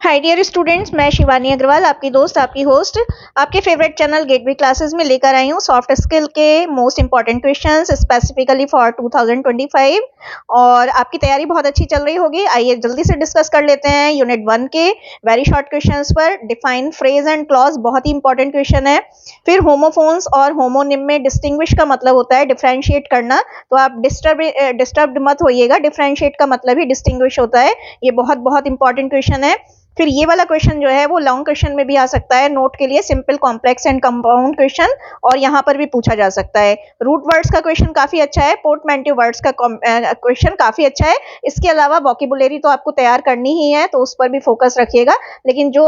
Hi dear students, मैं शिवानी अग्रवाल आपकी दोस्त, आपकी होस्ट, आपके फेवरेट चैनल गेटवे क्लासेस में लेकर आई हूँ सॉफ्ट स्किल के most important questions specifically for 2025। और आपकी तैयारी बहुत अच्छी चल रही होगी। आइए जल्दी से डिस्कस कर लेते हैं यूनिट 1 के वेरी शॉर्ट क्वेश्चंस पर। डिफाइन फ्रेज एंड क्लॉज बहुत ही इंपॉर्टेंट क्वेश्चन है। फिर होमोफोन्स और होमोनिम में डिस्टिंग्विश का मतलब होता है डिफरेंशिएट करना, तो आप डिस्टर्ब मत होइएगा, डिफरेंशिएट का मतलब ही डिस्टिंग्विश होता है। ये बहुत बहुत इंपॉर्टेंट क्वेश्चन है। फिर ये वाला क्वेश्चन जो है वो लॉन्ग क्वेश्चन में भी आ सकता है, नोट के लिए simple complex and compound question, और यहाँ पर भी पूछा जा सकता है। रूट वर्ड्स का क्वेश्चन काफी अच्छा है, पोर्टमैंटिव वर्ड्स का क्वेश्चन काफी अच्छा है। इसके अलावा वोकेबुलरी तो आपको तैयार करनी ही है, तो उस पर भी फोकस रखिएगा। लेकिन जो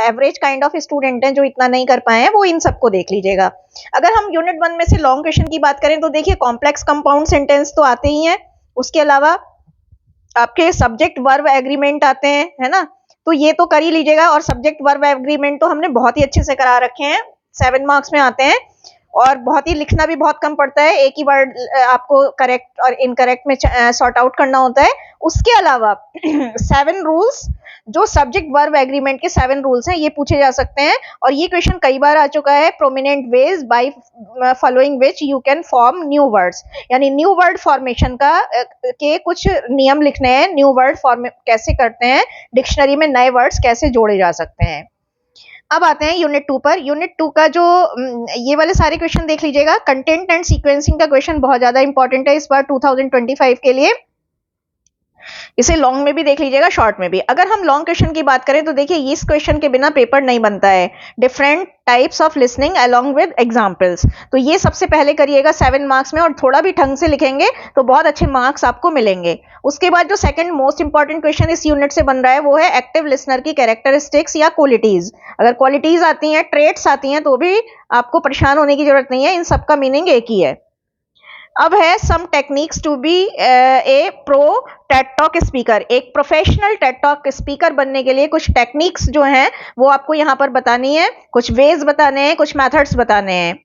एवरेज काइंड ऑफ स्टूडेंट हैं जो इतना नहीं कर पाए हैं, वो इन सबको देख लीजिएगा। अगर हम यूनिट 1 में से लॉन्ग क्वेश्चन की बात करें तो देखिए कॉम्प्लेक्स कंपाउंड सेंटेंस तो आते ही हैं, उसके अलावा आपके सब्जेक्ट वर्ब एग्रीमेंट आते हैं, है ना, तो ये तो कर ही लीजिएगा। और सब्जेक्ट वर्ब एग्रीमेंट तो हमने बहुत ही अच्छे से करा रखे हैं, 7 मार्क्स में आते हैं, और बहुत ही लिखना भी बहुत कम पड़ता है, एक ही वर्ड आपको करेक्ट और इनकरेक्ट में सॉर्ट आउट करना होता है। उसके अलावा 7 रूल्स, जो सब्जेक्ट वर्ब एग्रीमेंट के 7 रूल्स हैं, ये पूछे जा सकते हैं। और ये क्वेश्चन कई बार आ चुका है, prominent veg by following which you can form new words, यानी न्यू वर्ड फॉर्मेशन का के कुछ नियम लिखने हैं, न्यू वर्ड फॉर्म कैसे करते हैं, डिक्शनरी में नए वर्ड्स कैसे जोड़े जा सकते हैं। अब आते हैं यूनिट 2 पर। यूनिट 2 का जो ये वाले सारे क्वेश्चन देख लीजिएगा। कंटेंट एंड सीक्वेंसिंग का क्वेश्चन बहुत ज्यादा इंपॉर्टेंट है इस बार 2025 के लिए। इसे लॉन्ग में भी देख लीजिएगा, शॉर्ट में भी। अगर हम लॉन्ग क्वेश्चन की बात करें तो देखिए इस क्वेश्चन के बिना पेपर नहीं बनता है। Different types of listening along with examples, तो ये सबसे पहले करिएगा 7 मार्क्स में, और थोड़ा भी ढंग से लिखेंगे तो बहुत अच्छे मार्क्स आपको मिलेंगे। उसके बाद जो सेकंड मोस्ट इंपॉर्टेंट क्वेश्चन इस यूनिट से बन रहा है वो है एक्टिव लिसनर की कैरेक्टरिस्टिक्स या क्वालिटीज। अगर क्वालिटीज आती हैं, ट्रेट्स आती हैं, तो भी आपको परेशान होने की जरूरत नहीं है, इन सबका मीनिंग एक ही है। अब है some techniques to be a pro TED talk speaker. एक प्रोफेशनल टेड टॉक स्पीकर बनने के लिए कुछ टेक्निक्स जो हैं वो आपको यहाँ पर बतानी है, कुछ वेज बताने हैं, कुछ मेथड्स बताने हैं।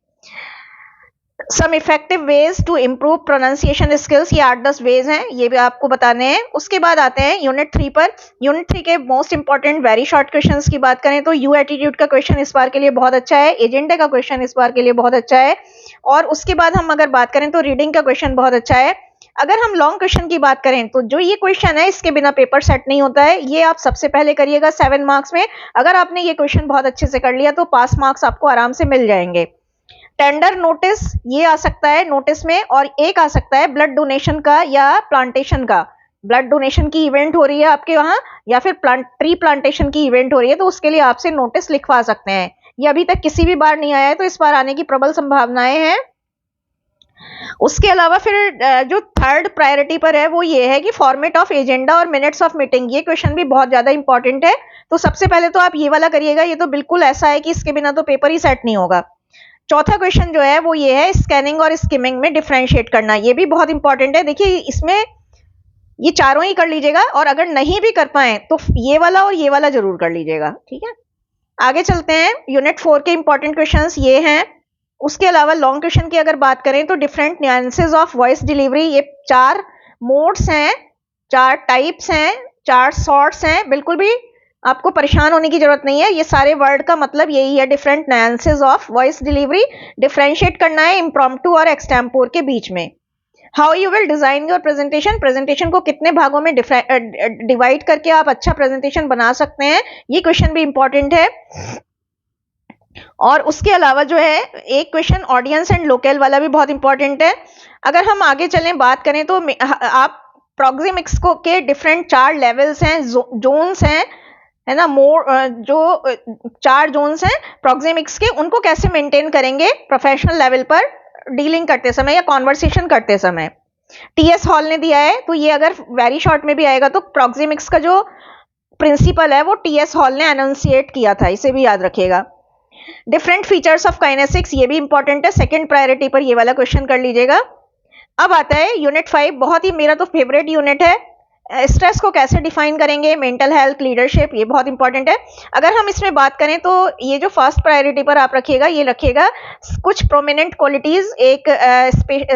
Some effective ways to improve pronunciation skills, ये 8-10 वेज हैं, ये भी आपको बताने हैं। उसके बाद आते हैं यूनिट 3 पर। यूनिट 3 के most important very short questions की बात करें तो यू एटीट्यूड का क्वेश्चन इस बार के लिए बहुत अच्छा है, एजेंडा का क्वेश्चन इस बार के लिए बहुत अच्छा है, और उसके बाद हम अगर बात करें तो रीडिंग का क्वेश्चन बहुत अच्छा है। अगर हम लॉन्ग क्वेश्चन की बात करें तो जो ये क्वेश्चन है इसके बिना पेपर सेट नहीं होता है, ये आप सबसे पहले करिएगा 7 मार्क्स में। अगर आपने ये क्वेश्चन बहुत अच्छे से कर लिया तो पास मार्क्स आपको आराम से मिल जाएंगे। टेंडर नोटिस, ये आ सकता है नोटिस में, और एक आ सकता है ब्लड डोनेशन का या प्लांटेशन का। ब्लड डोनेशन की इवेंट हो रही है आपके वहां, या फिर ट्री प्लांटेशन की इवेंट हो रही है, तो उसके लिए आपसे नोटिस लिखवा सकते हैं। ये अभी तक किसी भी बार नहीं आया है, तो इस बार आने की प्रबल संभावनाएं हैं। उसके अलावा फिर जो थर्ड प्रायोरिटी पर है वो ये है कि फॉर्मेट ऑफ एजेंडा और मिनट्स ऑफ मीटिंग, ये क्वेश्चन भी बहुत ज्यादा इंपॉर्टेंट है। तो सबसे पहले तो आप ये वाला करिएगा, ये तो बिल्कुल ऐसा है कि इसके बिना तो पेपर ही सेट नहीं होगा। चौथा क्वेश्चन जो है वो ये है स्कैनिंग और स्किमिंग में डिफरेंशिएट करना, ये भी बहुत इंपॉर्टेंट है। देखिए इसमें ये चारों ही कर लीजिएगा, और अगर नहीं भी कर पाए तो ये वाला और ये वाला जरूर कर लीजिएगा, ठीक है। आगे चलते हैं, यूनिट 4 के इंपॉर्टेंट क्वेश्चंस ये हैं। उसके अलावा लॉन्ग क्वेश्चन की अगर बात करें तो different nuances of voice delivery, ये 4 मोड्स हैं, 4 टाइप्स हैं, 4 सॉर्ट्स हैं। बिल्कुल भी आपको परेशान होने की जरूरत नहीं है, ये सारे वर्ड का मतलब यही है, different nuances of voice delivery. Differentiate करना है इम्प्रॉम्प्टू और एक्सटेम्पोर के बीच में। How you will design your presentation, presentation को कितने भागों में डिवाइड करके आप अच्छा प्रेजेंटेशन बना सकते हैं, ये क्वेश्चन भी इंपॉर्टेंट है। और उसके अलावा जो है एक क्वेश्चन ऑडियंस एंड लोकल वाला भी बहुत इंपॉर्टेंट है। अगर हम आगे चलें बात करें तो आप प्रोक्सिमिक्स को के डिफरेंट 4 लेवल्स हैं, जोन्स हैं, है ना, जो 4 जोन्स हैं प्रोक्सिमिक्स के, उनको कैसे मेंटेन करेंगे प्रोफेशनल लेवल पर डीलिंग करते समय या कॉन्वर्सेशन करते समय। टीएस हॉल ने दिया है, तो ये अगर वेरी शॉर्ट में भी आएगा तो प्रोक्सिमिक्स का जो प्रिंसिपल है वो टीएस हॉल ने एनाउंसिएट किया था, इसे भी याद रखिएगा। डिफरेंट फीचर्स ऑफ काइनेसिक्स, ये भी इंपॉर्टेंट है, सेकंड प्रायोरिटी पर ये वाला क्वेश्चन कर लीजिएगा। अब आता है यूनिट 5, बहुत ही मेरा तो फेवरेट यूनिट है। स्ट्रेस को कैसे डिफाइन करेंगे, मेंटल हेल्थ, लीडरशिप, ये बहुत इंपॉर्टेंट है। अगर हम इसमें बात करें तो ये जो फर्स्ट प्रायोरिटी पर आप रखिएगा, ये रखिएगा कुछ प्रोमिनेंट क्वालिटीज एक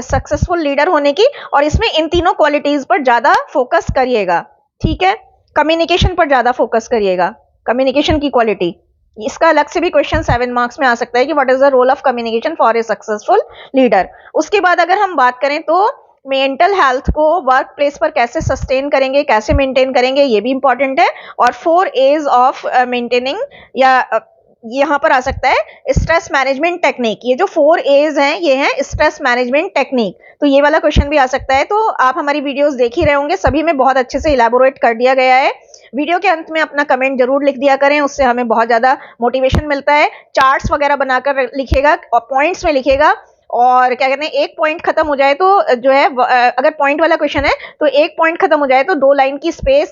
सक्सेसफुल लीडर होने की, और इसमें इन तीनों क्वालिटीज पर ज्यादा फोकस करिएगा, ठीक है। कम्युनिकेशन पर ज्यादा फोकस करिएगा, कम्युनिकेशन की क्वालिटी। इसका अलग से भी क्वेश्चन 7 मार्क्स में आ सकता है कि what is the role of communication for a successful leader. उसके बाद अगर हम बात करें तो मेंटल हेल्थ को वर्क प्लेस पर कैसे सस्टेन करेंगे, कैसे मेंटेन करेंगे, ये भी इंपॉर्टेंट है। और 4 एज ऑफ मेंटेनिंग, या यहाँ पर आ सकता है स्ट्रेस मैनेजमेंट टेक्निक। ये जो 4 एज हैं ये हैं स्ट्रेस मैनेजमेंट टेक्निक, तो ये वाला क्वेश्चन भी आ सकता है। तो आप हमारी वीडियोस देख ही रहे होंगे, सभी में बहुत अच्छे से इलेबोरेट कर दिया गया है। वीडियो के अंत में अपना कमेंट जरूर लिख दिया करें, उससे हमें बहुत ज्यादा मोटिवेशन मिलता है। चार्ट्स वगैरह बनाकर लिखेगा और पॉइंट्स में लिखेगा, और क्या कहते हैं, एक पॉइंट खत्म हो जाए तो जो है अगर पॉइंट वाला क्वेश्चन है तो एक पॉइंट खत्म हो जाए तो 2 लाइन की स्पेस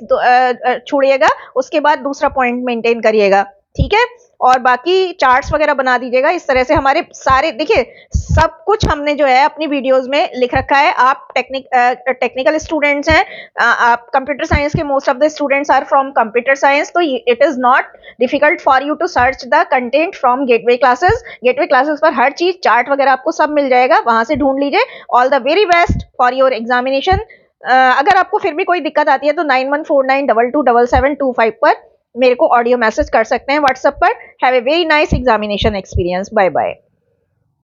छोड़िएगा, उसके बाद दूसरा पॉइंट मेंटेन करिएगा, ठीक है। और बाकी चार्ट्स वगैरह बना दीजिएगा। इस तरह से हमारे सारे, देखिए सब कुछ हमने जो है अपनी वीडियोस में लिख रखा है। आप टेक्निकल स्टूडेंट्स हैं, आप कंप्यूटर साइंस के, most of the students are from computer science, तो it is not difficult for you to search the content from Gateway Classes. Gateway Classes पर हर चीज, चार्ट वगैरह आपको सब मिल जाएगा, वहां से ढूंढ लीजिए। All the very best for your examination. अगर आपको फिर भी कोई दिक्कत आती है तो 9149227725 पर मेरे को ऑडियो मैसेज कर सकते हैं व्हाट्सएप पर। Have a very nice examination experience. Bye bye.